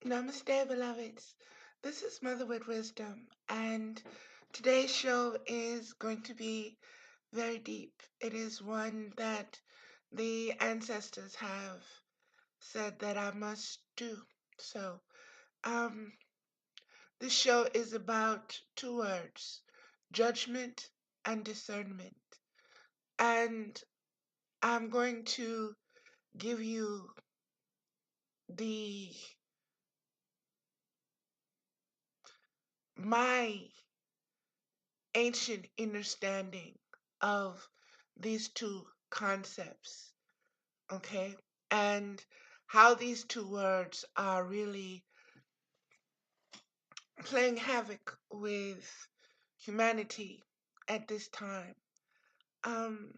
Namaste, beloveds. This is Mother with Wisdom, and today's show is going to be very deep. It is one that the ancestors have said that I must do. So, um, this show is about two words: judgment and discernment. And I'm going to give you the my ancient understanding of these two concepts, okay? And how these two words are really playing havoc with humanity at this time. Um,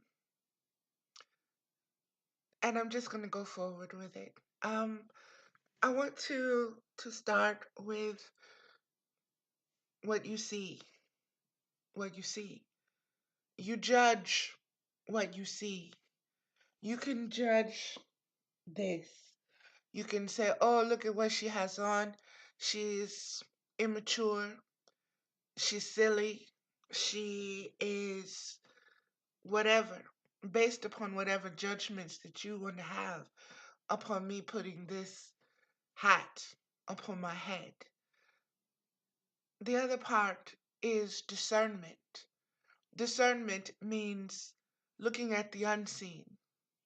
and I'm just going to go forward with it. Um, I want to start with what you see. What you see. You judge what you see. You can judge this. You can say, oh, look at what she has on. She's immature. She's silly. She is whatever, based upon whatever judgments that you want to have upon me putting this hat upon my head. The other part is discernment. Discernment means looking at the unseen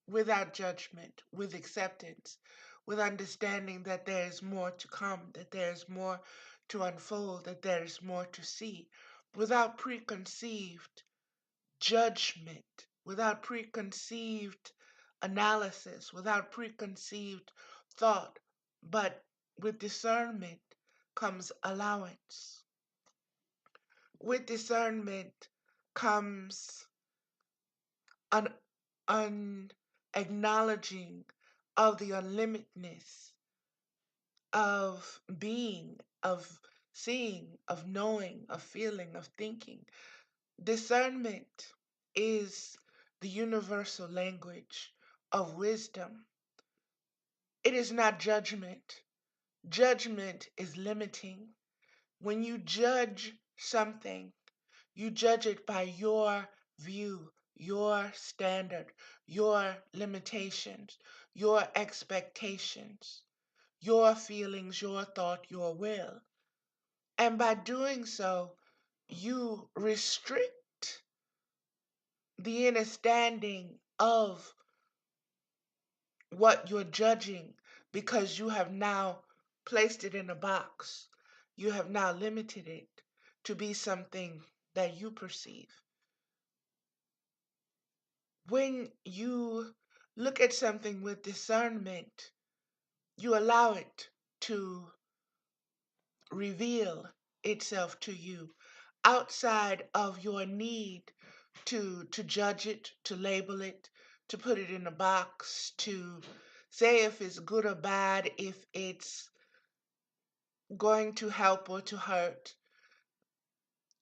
without judgment, with acceptance, with understanding that there is more to come, that there is more to unfold, that there is more to see, without preconceived judgment, without preconceived analysis, without preconceived thought, but with discernment comes allowance. With discernment comes an acknowledging of the unlimitedness of being, of seeing, of knowing, of feeling, of thinking. Discernment is the universal language of wisdom. It is not judgment. Judgment is limiting. When you judge something, you judge it by your view, your standard, your limitations, your expectations, your feelings, your thought, your will. And by doing so, you restrict the understanding of what you're judging because you have now placed it in a box. You have now limited it to be something that you perceive. When you look at something with discernment, you allow it to reveal itself to you outside of your need to judge it, to label it, to put it in a box, to say if it's good or bad, if it's going to help or to hurt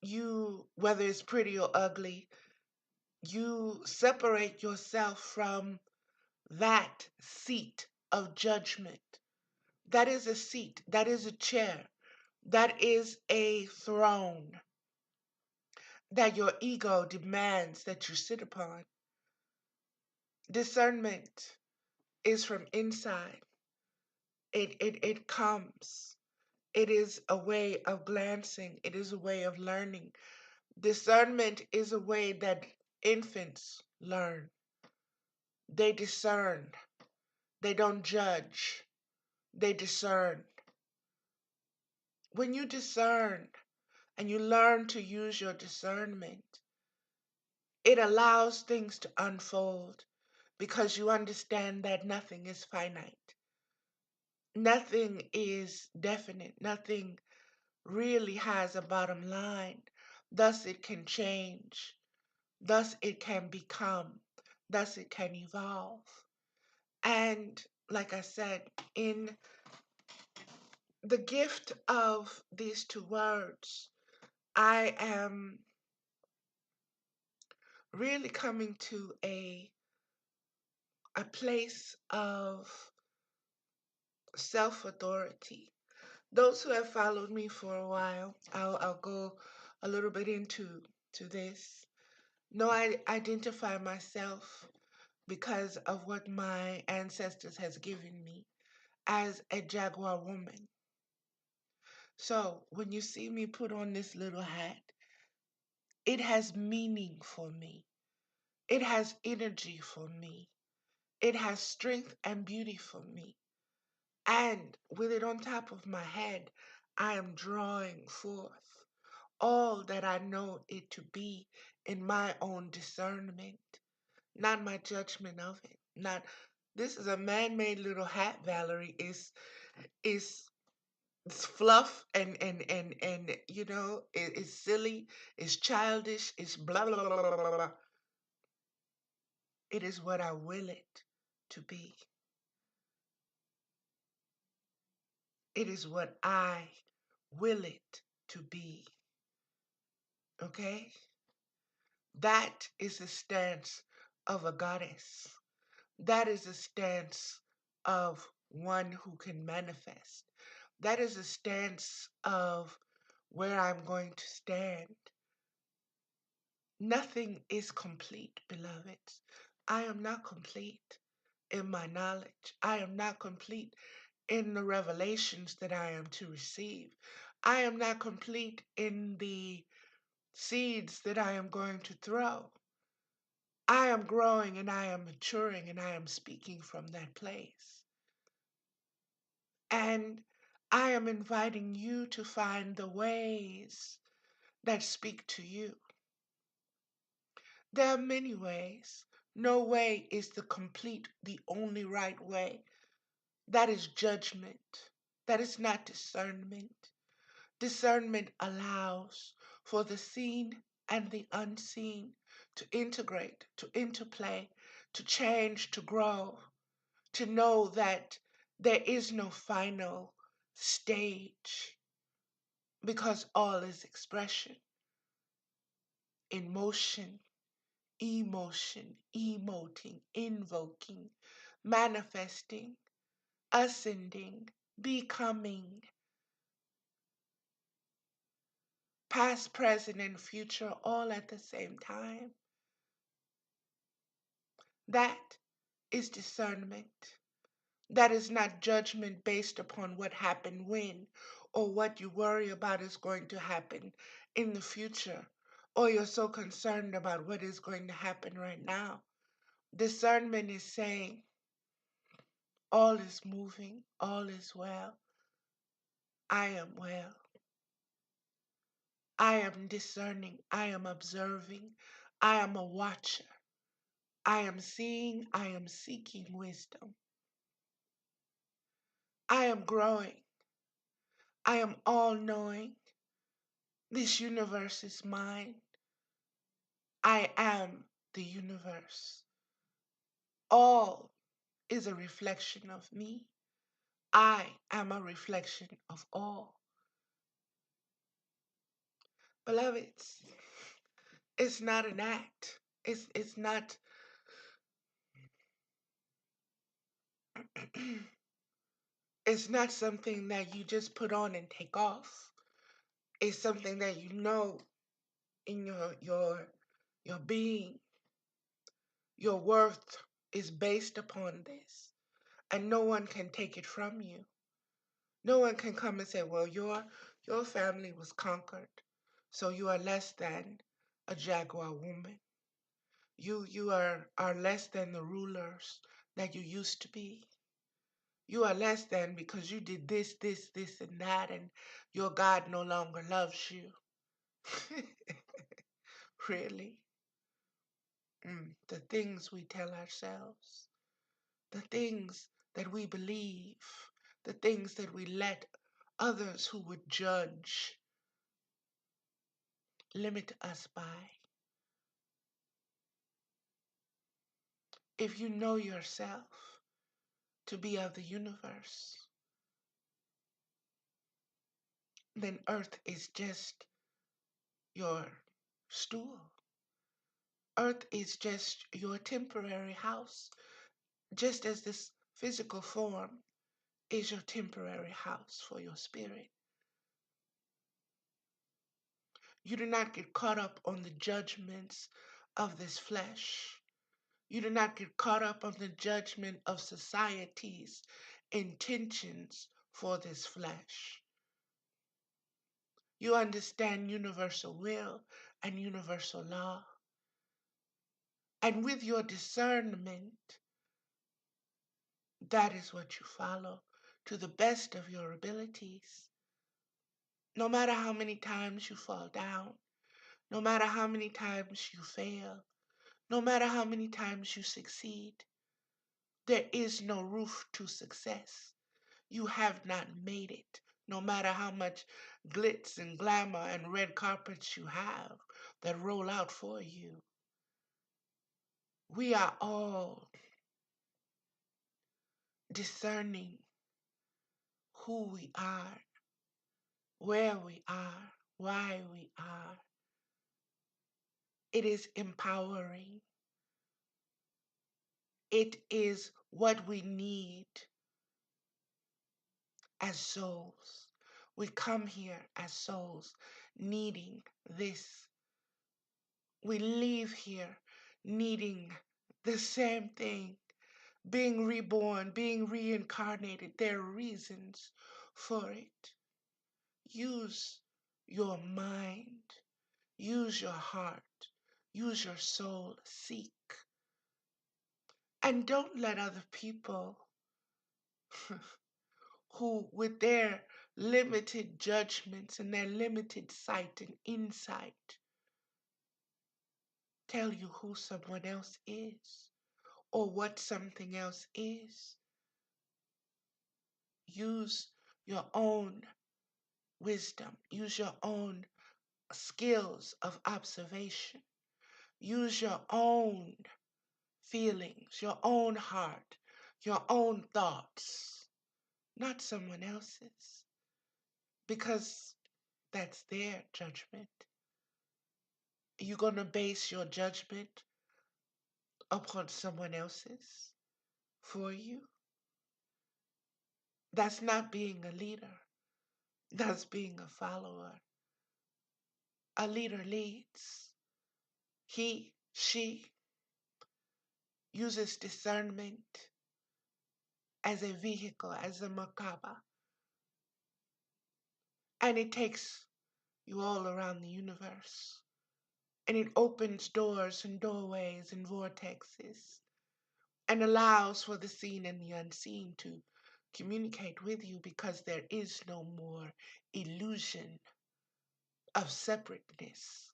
you, whether it's pretty or ugly. You separate yourself from that seat of judgment. That is a seat, that is a chair, that is a throne that your ego demands that you sit upon. Discernment is from inside. It comes. It is a way of glancing. It is a way of learning. Discernment is a way that infants learn. They discern. They don't judge. They discern. When you discern and you learn to use your discernment, it allows things to unfold because you understand that nothing is finite. Nothing is definite. Nothing really has a bottom line. Thus, it can change. Thus, it can become. Thus, it can evolve. And like I said, in the gift of these two words, I am really coming to a place of self-authority. Those who have followed me for a while, I'll go a little bit into this. No, I identify myself because of what my ancestors has given me as a jaguar woman. So when you see me put on this little hat, it has meaning for me. It has energy for me. It has strength and beauty for me. And with it on top of my head, I am drawing forth all that I know it to be in my own discernment, not my judgment of it. Not this is a man-made little hat, Valerie. Is it's fluff and it's silly, it's childish, it's blah blah blah blah blah blah. It is what I will it to be. It is what I will it to be. Okay? That is the stance of a goddess. That is a stance of one who can manifest. That is a stance of where I'm going to stand. Nothing is complete, beloveds. I am not complete in my knowledge. I am not complete in the revelations that I am to receive. I am not complete in the seeds that I am going to throw. I am growing and I am maturing and I am speaking from that place. And I am inviting you to find the ways that speak to you. There are many ways. No way is the only right way. That is judgment. That is not discernment. Discernment allows for the seen and the unseen to integrate, to interplay, to change, to grow, to know that there is no final stage because all is expression in motion, emotion, emoting, invoking, manifesting, ascending, becoming, past, present, and future all at the same time. That is discernment. That is not judgment based upon what happened when or what you worry about is going to happen in the future or you're so concerned about what is going to happen right now. Discernment is saying all is moving, all is well. I am well. I am discerning. I am observing. I am a watcher. I am seeing. I am seeking wisdom. I am growing. I am all knowing. This universe is mine. I am the universe. All is a reflection of me. I am a reflection of all. Beloveds, it's not an act. It's not it's not something that you just put on and take off. It's something that you know in your being. Your worth is based upon this, and no one can take it from you. No one can come and say, well, your family was conquered, so you are less than a jaguar woman. You are less than the rulers that you used to be. You are less than because you did this, and that, and your God no longer loves you. Really? The things we tell ourselves, the things that we believe, the things that we let others who would judge limit us by. If you know yourself to be of the universe, then earth is just your stool. Earth is just your temporary house, just as this physical form is your temporary house for your spirit. You do not get caught up on the judgments of this flesh. You do not get caught up on the judgment of society's intentions for this flesh. You understand universal will and universal law. And with your discernment, that is what you follow to the best of your abilities. No matter how many times you fall down, no matter how many times you fail, no matter how many times you succeed, there is no roof to success. You have not made it, no matter how much glitz and glamour and red carpets you have that roll out for you. We are all discerning who we are, where we are, why we are. It is empowering. It is what we need as souls. We come here as souls needing this. We leave here needing the same thing, being reborn, being reincarnated. There are reasons for it. Use your mind, use your heart, use your soul, seek. And don't let other people who, with their limited judgments and their limited sight and insight, tell you who someone else is or what something else is. Use your own wisdom, use your own skills of observation, use your own feelings, your own heart, your own thoughts, not someone else's, because that's their judgment. You're going to base your judgment upon someone else's for you. That's not being a leader. That's being a follower. A leader leads. He, she uses discernment as a vehicle, as a makaba. And it takes you all around the universe. And it opens doors and doorways and vortexes and allows for the seen and the unseen to communicate with you, because there is no more illusion of separateness.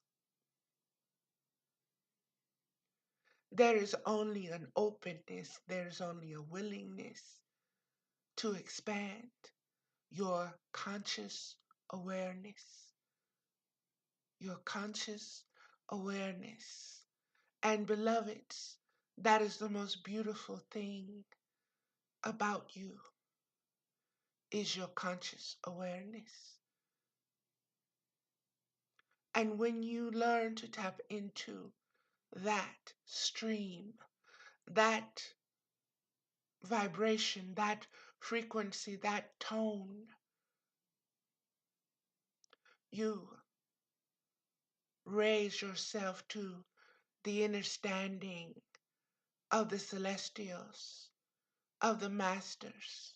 There is only an openness, there is only a willingness to expand your conscious awareness. Your conscious awareness. And beloveds, that is the most beautiful thing about you, is your conscious awareness. And when you learn to tap into that stream, that vibration, that frequency, that tone, you raise yourself to the understanding of the celestials, of the masters,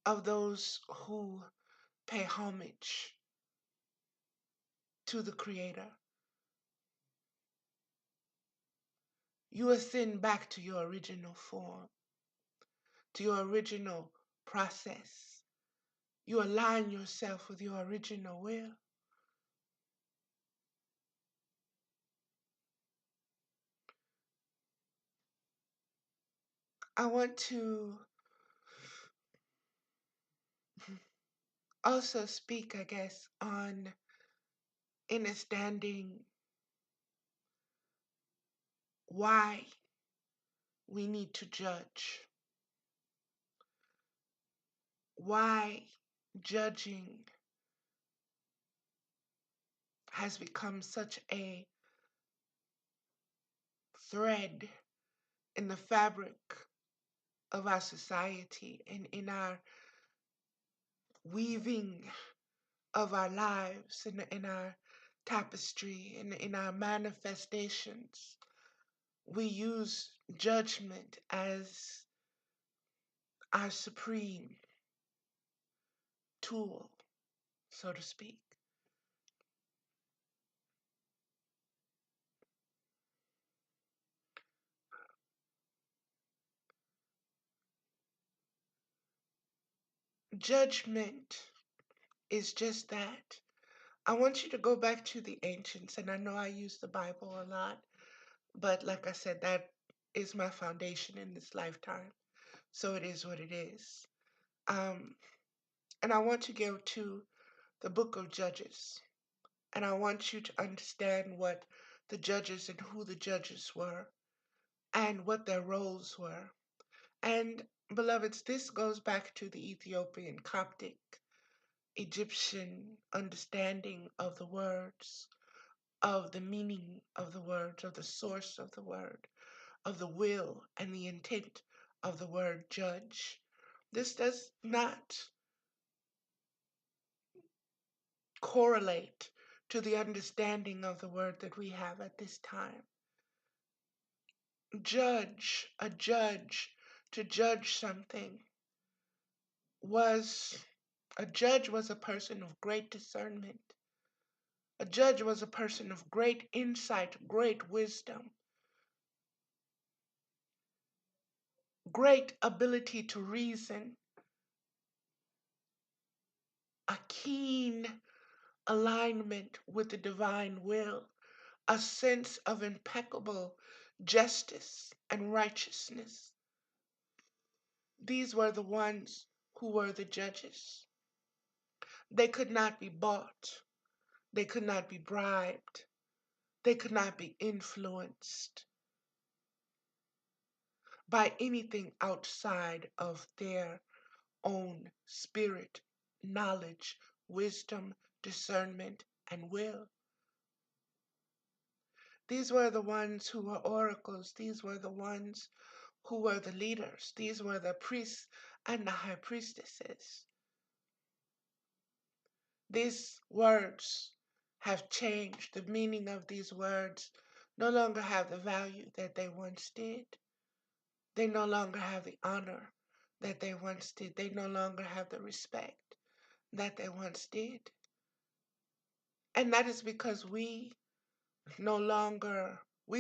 of those who pay homage to the Creator. You ascend back to your original form, to your original process. You align yourself with your original will. I want to also speak, I guess, on understanding why we need to judge, why judging has become such a thread in the fabric of our society and in our weaving of our lives and in our tapestry and in our manifestations. We use judgment as our supreme tool, so to speak. Judgment is just that. I want you to go back to the ancients, and I know I use the Bible a lot, but like I said, that is my foundation in this lifetime. So it is what it is. Um, and I want to go to the book of Judges, and I want you to understand what the judges and who the judges were and what their roles were. And beloveds, this goes back to the Ethiopian, Coptic, Egyptian understanding of the words, of the meaning of the words, of the source of the word, of the will and the intent of the word judge. This does not correlate to the understanding of the word that we have at this time. Judge, a judge, to judge something was a judge was a person of great discernment. A judge was a person of great insight, great wisdom, great ability to reason, a keen alignment with the divine will, a sense of impeccable justice and righteousness. These were the ones who were the judges. They could not be bought. They could not be bribed. They could not be influenced by anything outside of their own spirit, knowledge, wisdom, discernment, and will. These were the ones who were oracles. These were the ones who were the leaders. These were the priests and the high priestesses. These words have changed. The meaning of these words no longer have the value that they once did. They no longer have the honor that they once did. They no longer have the respect that they once did. And that is because we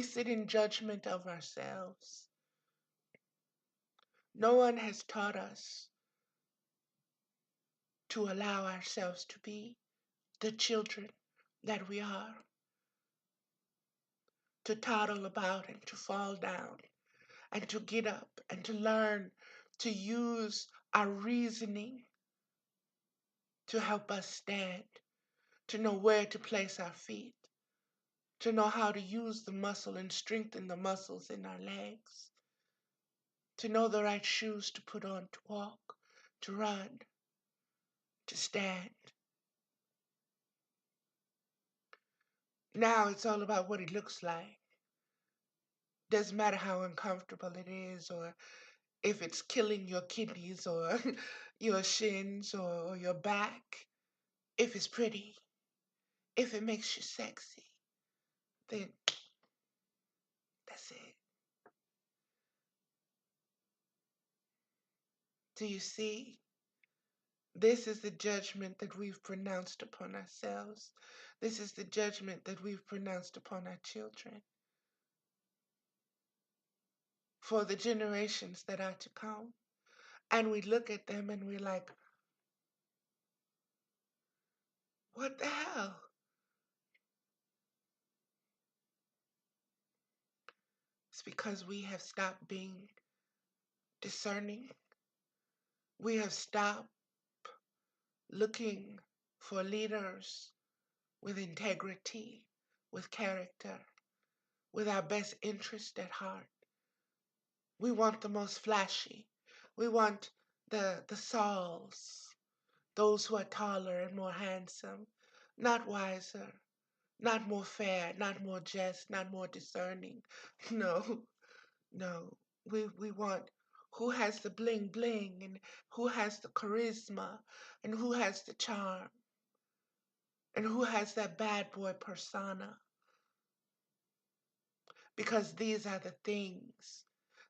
sit in judgment of ourselves. No one has taught us to allow ourselves to be the children that we are, to toddle about and to fall down and to get up and to learn to use our reasoning to help us stand, to know where to place our feet, to know how to use the muscle and strengthen the muscles in our legs, to know the right shoes to put on to walk, to run, to stand. Now it's all about what it looks like. Doesn't matter how uncomfortable it is or if it's killing your kidneys or your shins or your back. If it's pretty, if it makes you sexy, then that's it. Do you see? This is the judgment that we've pronounced upon ourselves. This is the judgment that we've pronounced upon our children for the generations that are to come. And we look at them and we're like, what the hell? It's because we have stopped being discerning. We have stopped looking for leaders with integrity, with character, with our best interest at heart. We want the most flashy. We want the Sauls, those who are taller and more handsome, not wiser, not more fair, not more just, not more discerning. No, no. We want who has the bling bling, and who has the charisma, and who has the charm, and who has that bad boy persona. Because these are the things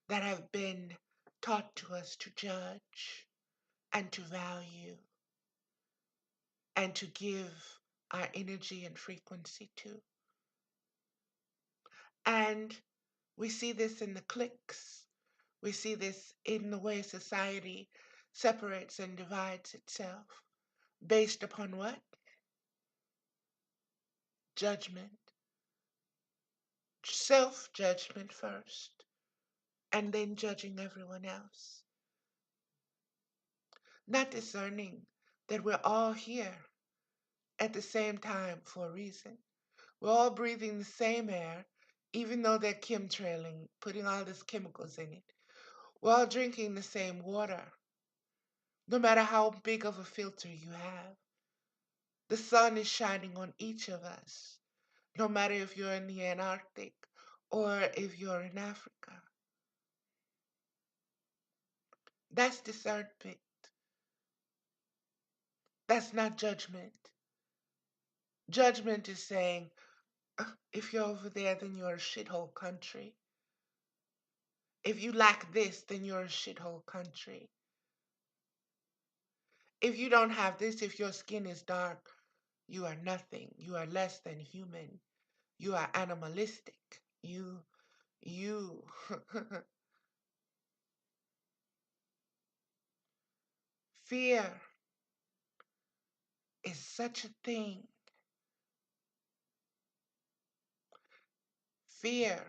that have been taught to us to judge and to value and to give our energy and frequency to. And we see this in the cliques. We see this in the way society separates and divides itself based upon what? Judgment. Self-judgment first, and then judging everyone else. Not discerning that we're all here at the same time for a reason. We're all breathing the same air, even though they're chemtrailing, putting all these chemicals in it. We're all drinking the same water, no matter how big of a filter you have. The sun is shining on each of us, no matter if you're in the Antarctic or if you're in Africa. That's discernment. That's not judgment. Judgment is saying, if you're over there, then you're a shithole country. If you lack this, then you're a shithole country. If you don't have this, if your skin is dark, you are nothing. You are less than human. You are animalistic. You. Fear is such a thing. Fear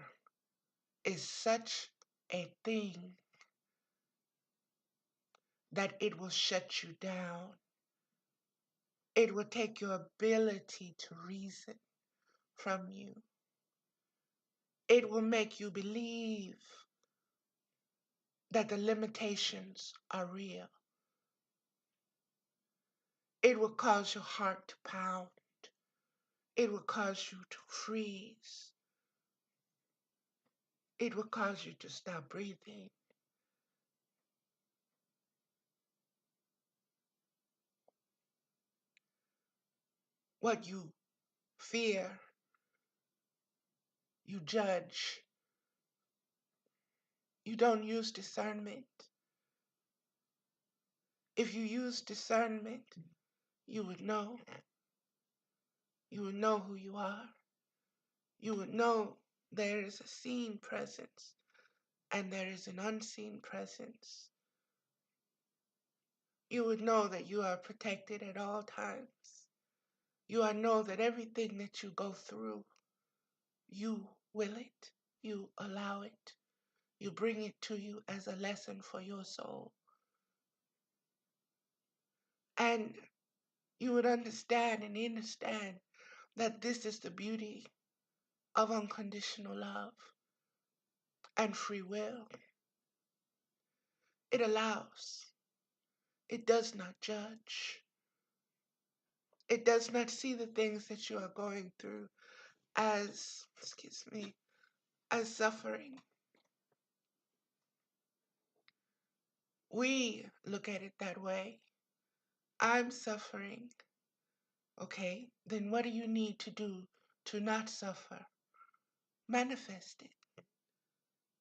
is such a thing that it will shut you down. It will take your ability to reason from you. It will make you believe that the limitations are real. It will cause your heart to pound. It will cause you to freeze. It will cause you to stop breathing. What you fear, you judge. You don't use discernment. If you use discernment, you would know. You would know who you are. You would know there is a seen presence and there is an unseen presence. You would know that you are protected at all times. You would know that everything that you go through, you will it. You allow it. You bring it to you as a lesson for your soul. And you would understand that this is the beauty of unconditional love and free will. It allows. It does not judge. It does not see the things that you are going through as, as suffering. We look at it that way. I'm suffering. Okay, then what do you need to do to not suffer? Manifest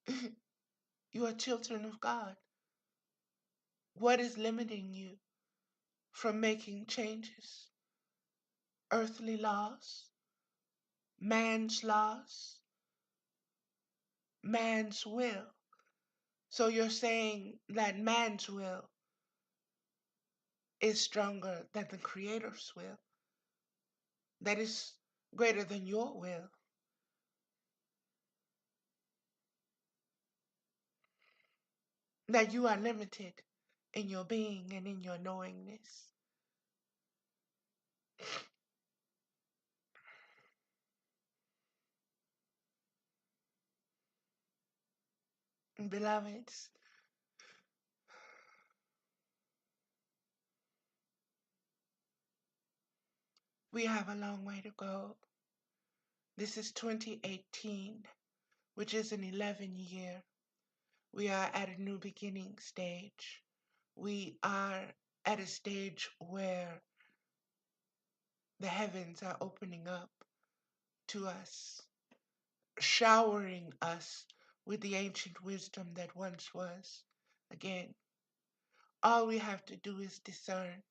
it. You are children of God. What is limiting you from making changes? Earthly laws, man's will. So you're saying that man's will is stronger than the Creator's will, that is greater than your will. That you are limited in your being and in your knowingness. Beloveds, we have a long way to go. This is 2018, which is an 11 year. We are at a new beginning stage. We are at a stage where the heavens are opening up to us, showering us with the ancient wisdom that once was. Again, all we have to do is discern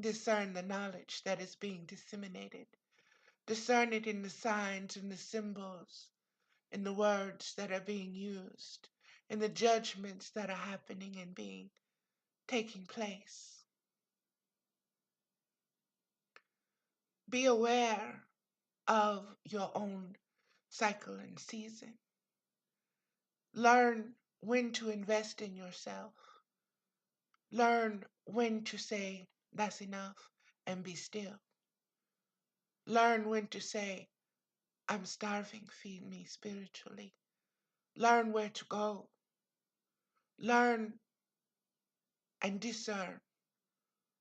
the knowledge that is being disseminated, discern it in the signs and the symbols, in the words that are being used, in the judgments that are happening and taking place. Be aware of your own cycle and season. Learn when to invest in yourself. Learn when to say, that's enough, and be still. Learn when to say, I'm starving, feed me spiritually. Learn where to go. Learn and discern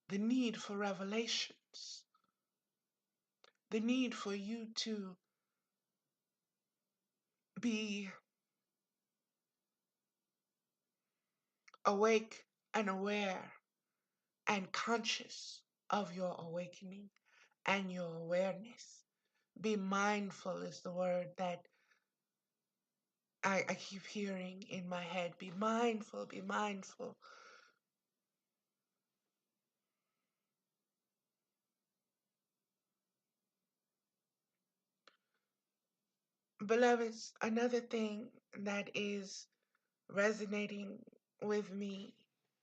the need for revelations, the need for you to be awake and aware and conscious of your awakening and your awareness. Be mindful is the word that I keep hearing in my head. Be mindful, be mindful. Beloveds, another thing that is resonating with me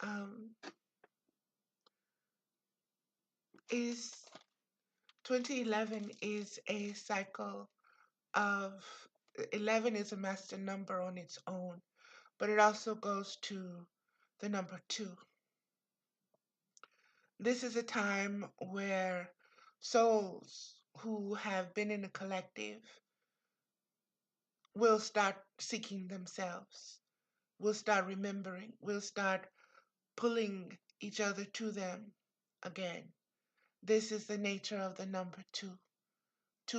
um, is 2011 is a cycle of 11 is a master number on its own, but it also goes to the number 2. This is a time where souls who have been in a collective will start seeking themselves, will start remembering, will start pulling each other to them again. This is the nature of the number 2.